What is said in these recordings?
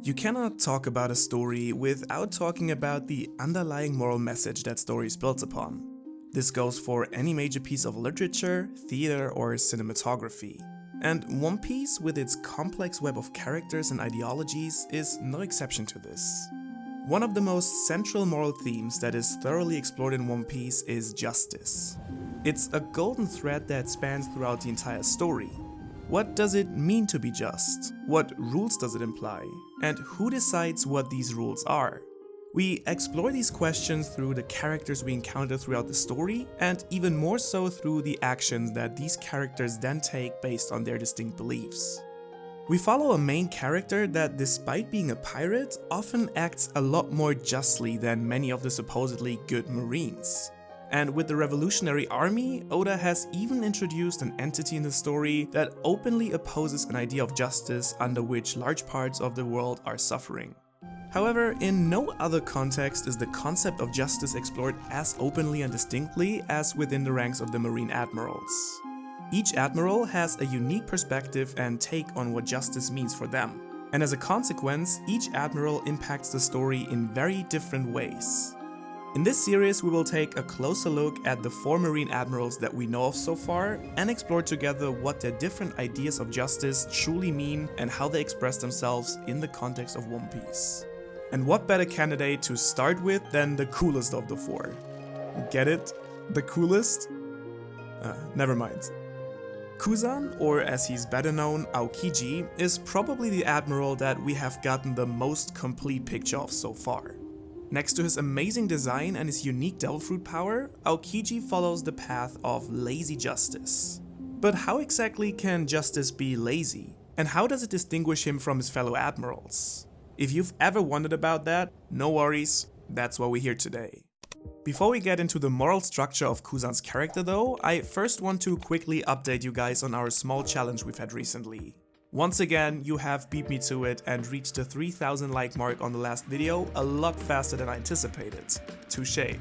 You cannot talk about a story without talking about the underlying moral message that story is built upon. This goes for any major piece of literature, theater, or cinematography. And One Piece, with its complex web of characters and ideologies, is no exception to this. One of the most central moral themes that is thoroughly explored in One Piece is justice. It's a golden thread that spans throughout the entire story. What does it mean to be just? What rules does it imply? And who decides what these rules are? We explore these questions through the characters we encounter throughout the story, and even more so through the actions that these characters then take based on their distinct beliefs. We follow a main character that, despite being a pirate, often acts a lot more justly than many of the supposedly good Marines. And with the Revolutionary Army, Oda has even introduced an entity in the story that openly opposes an idea of justice under which large parts of the world are suffering. However, in no other context is the concept of justice explored as openly and distinctly as within the ranks of the Marine admirals. Each admiral has a unique perspective and take on what justice means for them. And as a consequence, each admiral impacts the story in very different ways. In this series, we will take a closer look at the 4 Marine admirals that we know of so far and explore together what their different ideas of justice truly mean and how they express themselves in the context of One Piece. And what better candidate to start with than the coolest of the 4? Get it? The coolest? Never mind. Kuzan, or as he's better known, Aokiji, is probably the admiral that we have gotten the most complete picture of so far. Next to his amazing design and his unique devil fruit power, Aokiji follows the path of lazy justice. But how exactly can justice be lazy? And how does it distinguish him from his fellow admirals? If you've ever wondered about that, no worries, that's why we're here today. Before we get into the moral structure of Kuzan's character though, I first want to quickly update you guys on our small challenge we've had recently. Once again, you have beat me to it and reached the 3000 like mark on the last video a lot faster than I anticipated. Touché.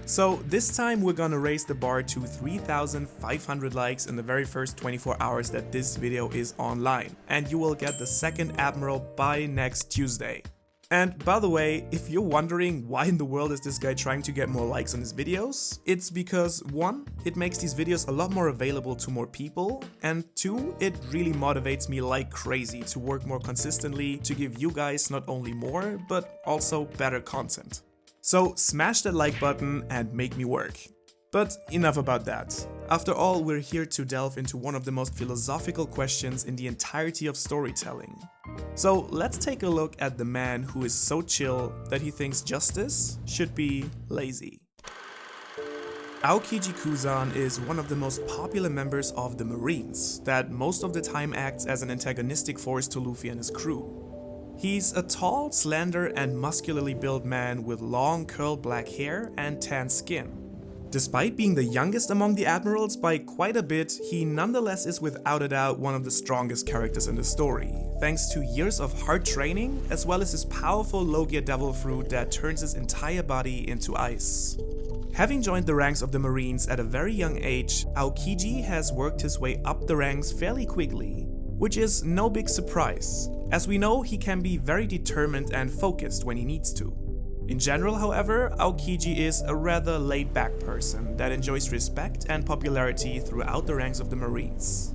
So this time we're gonna raise the bar to 3500 likes in the very first 24 hours that this video is online, and you will get the second admiral by next Tuesday. And by the way, if you're wondering why in the world is this guy trying to get more likes on his videos, it's because 1, it makes these videos a lot more available to more people, and 2, it really motivates me like crazy to work more consistently to give you guys not only more, but also better content. So smash that like button and make me work. But enough about that. After all, we're here to delve into one of the most philosophical questions in the entirety of storytelling. So let's take a look at the man who is so chill that he thinks justice should be lazy. Aokiji Kuzan is one of the most popular members of the Marines that most of the time acts as an antagonistic force to Luffy and his crew. He's a tall, slender, and muscularly built man with long curled black hair and tan skin. Despite being the youngest among the admirals by quite a bit, he nonetheless is without a doubt one of the strongest characters in the story, thanks to years of hard training as well as his powerful logia devil fruit that turns his entire body into ice. Having joined the ranks of the Marines at a very young age, Aokiji has worked his way up the ranks fairly quickly, which is no big surprise. As we know, he can be very determined and focused when he needs to. In general, however, Aokiji is a rather laid-back person that enjoys respect and popularity throughout the ranks of the Marines.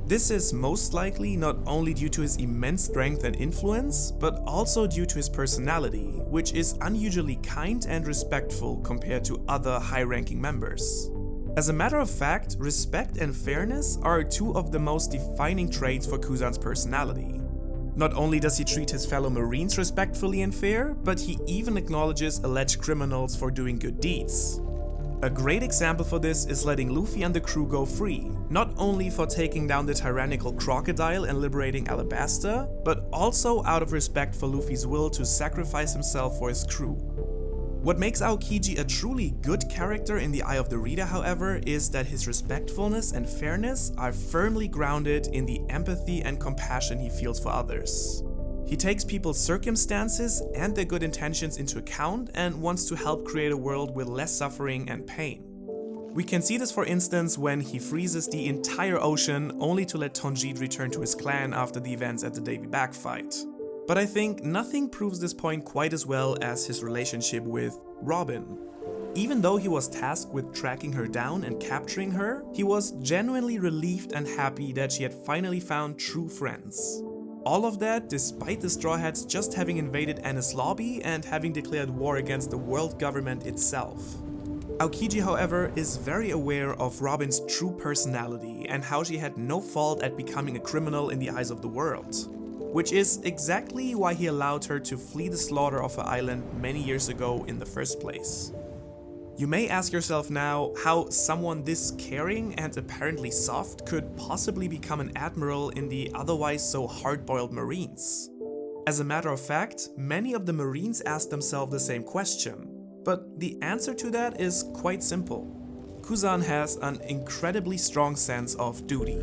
This is most likely not only due to his immense strength and influence, but also due to his personality, which is unusually kind and respectful compared to other high-ranking members. As a matter of fact, respect and fairness are 2 of the most defining traits for Kuzan's personality. Not only does he treat his fellow Marines respectfully and fair, but he even acknowledges alleged criminals for doing good deeds. A great example for this is letting Luffy and the crew go free, not only for taking down the tyrannical crocodile and liberating Alabasta, but also out of respect for Luffy's will to sacrifice himself for his crew. What makes Aokiji a truly good character in the eye of the reader, however, is that his respectfulness and fairness are firmly grounded in the empathy and compassion he feels for others. He takes people's circumstances and their good intentions into account and wants to help create a world with less suffering and pain. We can see this for instance when he freezes the entire ocean only to let Tonjit return to his clan after the events at the Davy Back fight. But I think nothing proves this point quite as well as his relationship with Robin. Even though he was tasked with tracking her down and capturing her, he was genuinely relieved and happy that she had finally found true friends. All of that despite the Straw Hats just having invaded Enies Lobby and having declared war against the world government itself. Aokiji, however, is very aware of Robin's true personality and how she had no fault at becoming a criminal in the eyes of the world. Which is exactly why he allowed her to flee the slaughter of her island many years ago in the first place. You may ask yourself now how someone this caring and apparently soft could possibly become an admiral in the otherwise so hard-boiled Marines. As a matter of fact, many of the Marines ask themselves the same question. But the answer to that is quite simple. Kuzan has an incredibly strong sense of duty.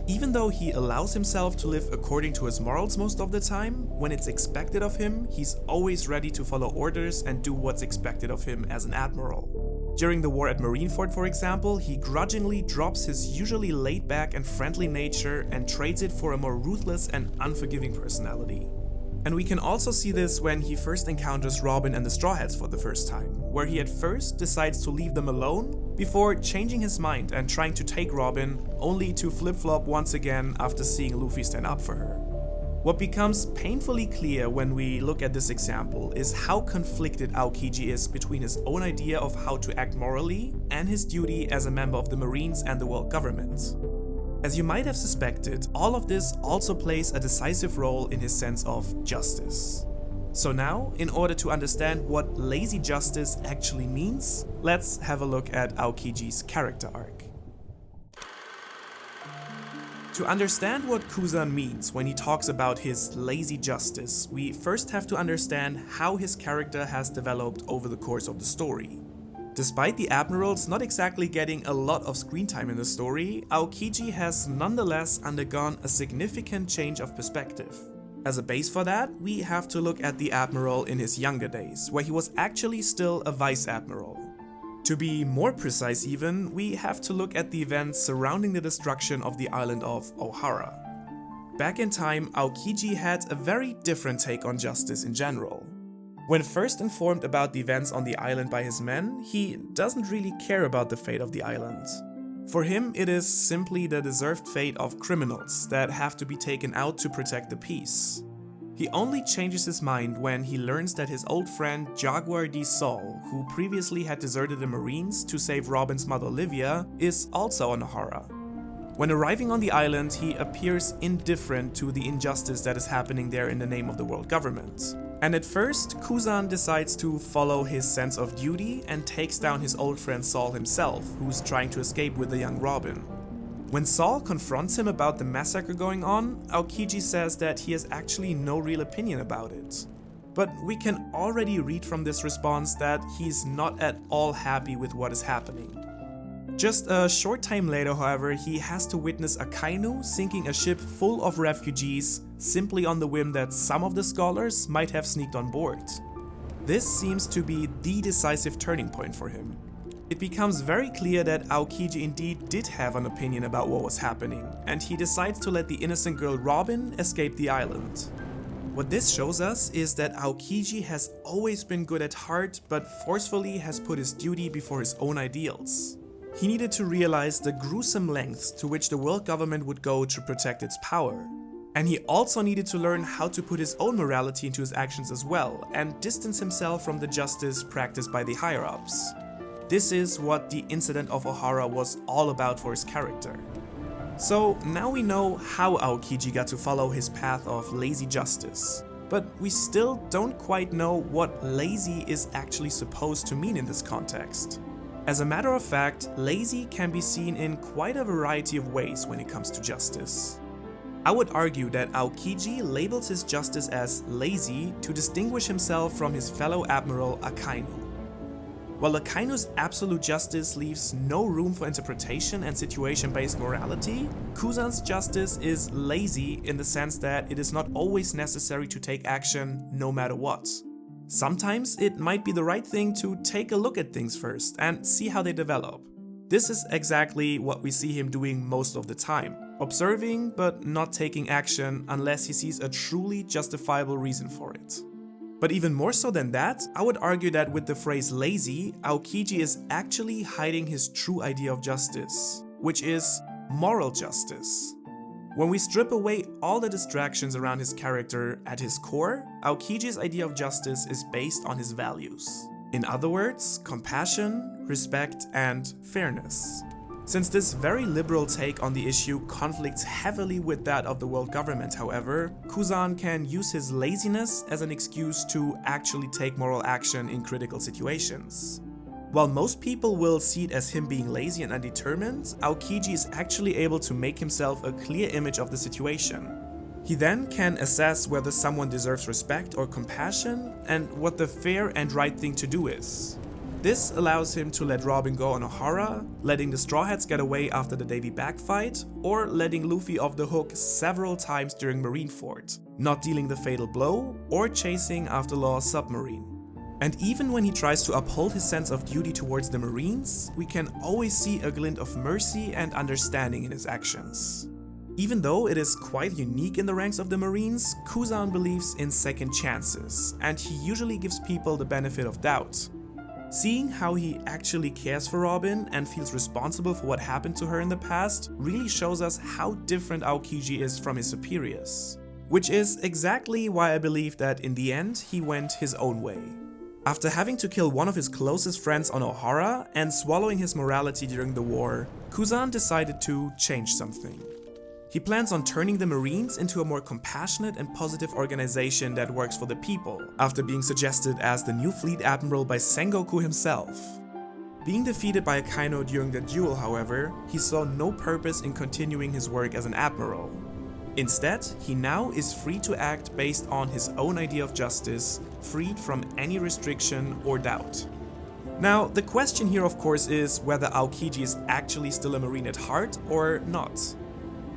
Even though he allows himself to live according to his morals most of the time, when it's expected of him, he's always ready to follow orders and do what's expected of him as an admiral. During the war at Marineford, for example, he grudgingly drops his usually laid-back and friendly nature and trades it for a more ruthless and unforgiving personality. And we can also see this when he first encounters Robin and the Straw Hats for the first time, where he at first decides to leave them alone before changing his mind and trying to take Robin, only to flip-flop once again after seeing Luffy stand up for her. What becomes painfully clear when we look at this example is how conflicted Aokiji is between his own idea of how to act morally and his duty as a member of the Marines and the world government. As you might have suspected, all of this also plays a decisive role in his sense of justice. So now, in order to understand what lazy justice actually means, let's have a look at Aokiji's character arc. To understand what Kuzan means when he talks about his lazy justice, we first have to understand how his character has developed over the course of the story. Despite the admirals not exactly getting a lot of screen time in the story, Aokiji has nonetheless undergone a significant change of perspective. As a base for that, we have to look at the admiral in his younger days, where he was actually still a vice admiral. To be more precise even, we have to look at the events surrounding the destruction of the island of Ohara. Back in time, Aokiji had a very different take on justice in general. When first informed about the events on the island by his men, he doesn't really care about the fate of the island. For him, it is simply the deserved fate of criminals that have to be taken out to protect the peace. He only changes his mind when he learns that his old friend Jaguar D. Sol, who previously had deserted the Marines to save Robin's mother Olivia, is also on Ohara. When arriving on the island, he appears indifferent to the injustice that is happening there in the name of the world government. And at first, Kuzan decides to follow his sense of duty and takes down his old friend Sol himself, who's trying to escape with the young Robin. When Sol confronts him about the massacre going on, Aokiji says that he has actually no real opinion about it. But we can already read from this response that he's not at all happy with what is happening. Just a short time later, however, he has to witness Akainu sinking a ship full of refugees simply on the whim that some of the scholars might have sneaked on board. This seems to be the decisive turning point for him. It becomes very clear that Aokiji indeed did have an opinion about what was happening, and he decides to let the innocent girl Robin escape the island. What this shows us is that Aokiji has always been good at heart, but forcefully has put his duty before his own ideals. He needed to realize the gruesome lengths to which the world government would go to protect its power. And he also needed to learn how to put his own morality into his actions as well, and distance himself from the justice practiced by the higher-ups. This is what the incident of Ohara was all about for his character. So now we know how Aokiji got to follow his path of lazy justice. But we still don't quite know what lazy is actually supposed to mean in this context. As a matter of fact, lazy can be seen in quite a variety of ways when it comes to justice. I would argue that Aokiji labels his justice as lazy to distinguish himself from his fellow admiral Akainu. While Akainu's absolute justice leaves no room for interpretation and situation-based morality, Kuzan's justice is lazy in the sense that it is not always necessary to take action no matter what. Sometimes it might be the right thing to take a look at things first and see how they develop. This is exactly what we see him doing most of the time, observing but not taking action unless he sees a truly justifiable reason for it. But even more so than that, I would argue that with the phrase lazy, Aokiji is actually hiding his true idea of justice, which is moral justice. When we strip away all the distractions around his character, at his core, Aokiji's idea of justice is based on his values. In other words, compassion, respect, and fairness. Since this very liberal take on the issue conflicts heavily with that of the world government, however, Kuzan can use his laziness as an excuse to actually take moral action in critical situations. While most people will see it as him being lazy and undetermined, Aokiji is actually able to make himself a clear image of the situation. He then can assess whether someone deserves respect or compassion and what the fair and right thing to do is. This allows him to let Robin go on Ohara, letting the Straw Hats get away after the Davy backfight, or letting Luffy off the hook several times during Marineford, not dealing the fatal blow, or chasing after Law's submarine. And even when he tries to uphold his sense of duty towards the Marines, we can always see a glint of mercy and understanding in his actions. Even though it is quite unique in the ranks of the Marines, Kuzan believes in second chances, and he usually gives people the benefit of doubt. Seeing how he actually cares for Robin and feels responsible for what happened to her in the past really shows us how different Aokiji is from his superiors. Which is exactly why I believe that in the end he went his own way. After having to kill one of his closest friends on Ohara and swallowing his morality during the war, Kuzan decided to change something. He plans on turning the Marines into a more compassionate and positive organization that works for the people, after being suggested as the new fleet admiral by Sengoku himself. Being defeated by Akainu during the duel, however, he saw no purpose in continuing his work as an admiral. Instead, he now is free to act based on his own idea of justice, freed from any restriction or doubt. Now, the question here of course is whether Aokiji is actually still a Marine at heart or not.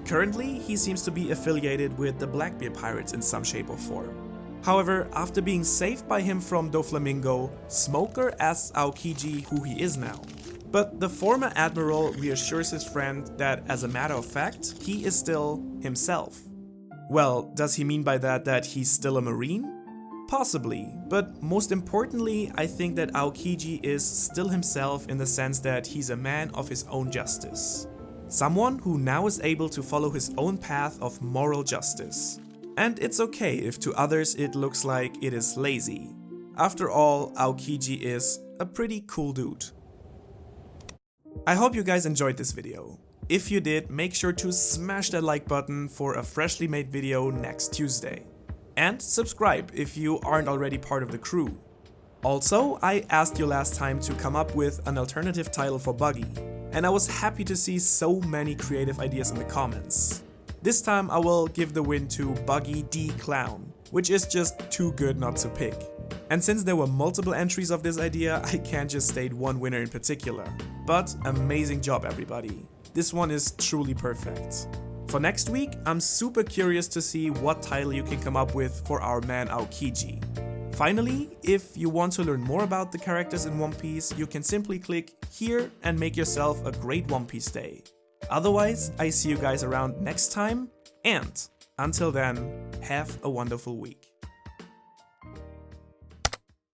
Currently, he seems to be affiliated with the Blackbeard pirates in some shape or form. However, after being saved by him from Doflamingo, Smoker asks Aokiji who he is now. But the former admiral reassures his friend that, as a matter of fact, he is still himself. Well, does he mean by that he's still a Marine? Possibly, but most importantly, I think that Aokiji is still himself in the sense that he's a man of his own justice. Someone who now is able to follow his own path of moral justice. And it's okay if to others it looks like it is lazy. After all, Aokiji is a pretty cool dude. I hope you guys enjoyed this video. If you did, make sure to smash that like button for a freshly made video next Tuesday. And subscribe if you aren't already part of the crew. Also, I asked you last time to come up with an alternative title for Buggy, and I was happy to see so many creative ideas in the comments. This time I will give the win to Buggy D Clown, which is just too good not to pick. And since there were multiple entries of this idea, I can't just state one winner in particular. But amazing job everybody. This one is truly perfect. For next week, I'm super curious to see what title you can come up with for our man Aokiji. Finally, if you want to learn more about the characters in One Piece, you can simply click here and make yourself a great One Piece day. Otherwise, I see you guys around next time, and until then, have a wonderful week.